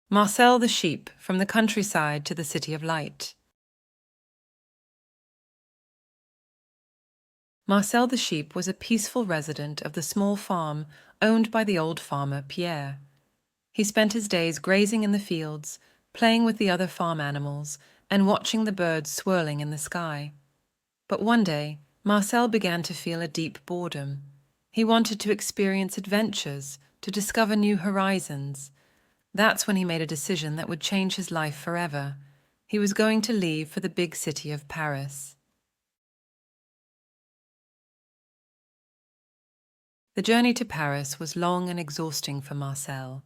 Marcel the sheep from the countryside to the city of light. Marcel the sheep was a peaceful resident of the small farm owned by the old farmer Pierre. He spent his days grazing in the fields, playing with the other farm animals, and watching the birds swirling in the sky. But one day, Marcel began to feel a deep boredom. He wanted to experience adventures, to discover new horizons. That's when he made a decision that would change his life forever. He was going to leave for the big city of Paris. The journey to Paris was long and exhausting for Marcel.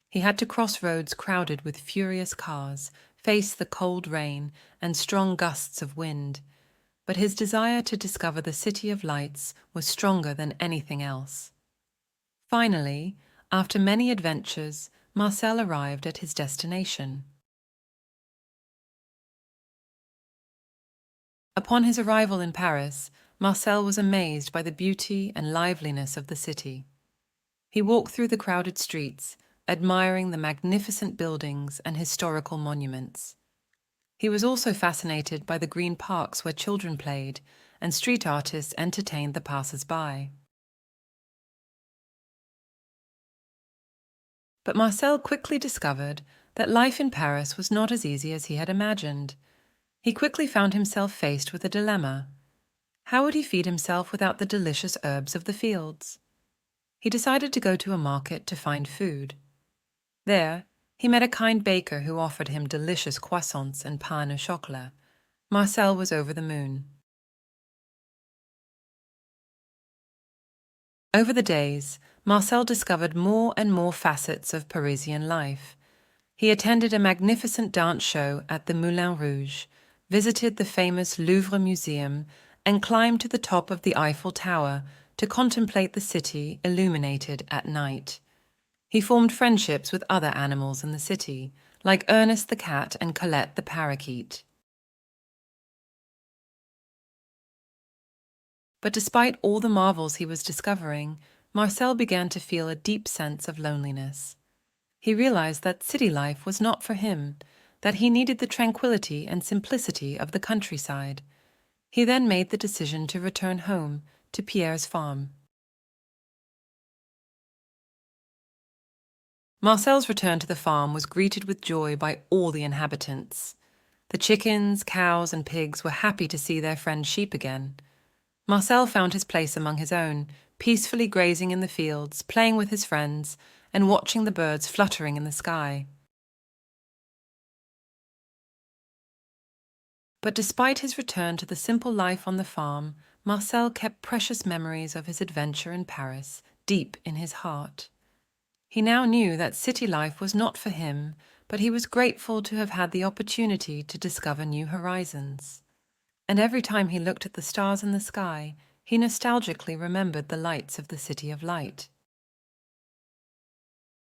He had to cross roads crowded with furious cars, face the cold rain and strong gusts of wind. But his desire to discover the City of Lights was stronger than anything else. Finally, after many adventures, Marcel arrived at his destination. Upon his arrival in Paris, Marcel was amazed by the beauty and liveliness of the city. He walked through the crowded streets, admiring the magnificent buildings and historical monuments. He was also fascinated by the green parks where children played and street artists entertained the passers-by. But Marcel quickly discovered that life in Paris was not as easy as he had imagined. He quickly found himself faced with a dilemma. How would he feed himself without the delicious herbs of the fields? He decided to go to a market to find food. There, he met a kind baker who offered him delicious croissants and pain au chocolat. Marcel was over the moon. Over the days, Marcel discovered more and more facets of Parisian life. He attended a magnificent dance show at the Moulin Rouge, visited the famous Louvre Museum, and climbed to the top of the Eiffel Tower to contemplate the city illuminated at night. He formed friendships with other animals in the city, like Ernest the cat and Colette the parakeet. But despite all the marvels he was discovering, Marcel began to feel a deep sense of loneliness. He realized that city life was not for him, that he needed the tranquility and simplicity of the countryside. He then made the decision to return home, to Pierre's farm. Marcel's return to the farm was greeted with joy by all the inhabitants. The chickens, cows, and pigs were happy to see their friend sheep again. Marcel found his place among his own, peacefully grazing in the fields, playing with his friends, and watching the birds fluttering in the sky. But despite his return to the simple life on the farm, Marcel kept precious memories of his adventure in Paris deep in his heart. He now knew that city life was not for him, but he was grateful to have had the opportunity to discover new horizons. And every time he looked at the stars in the sky, he nostalgically remembered the lights of the City of Light.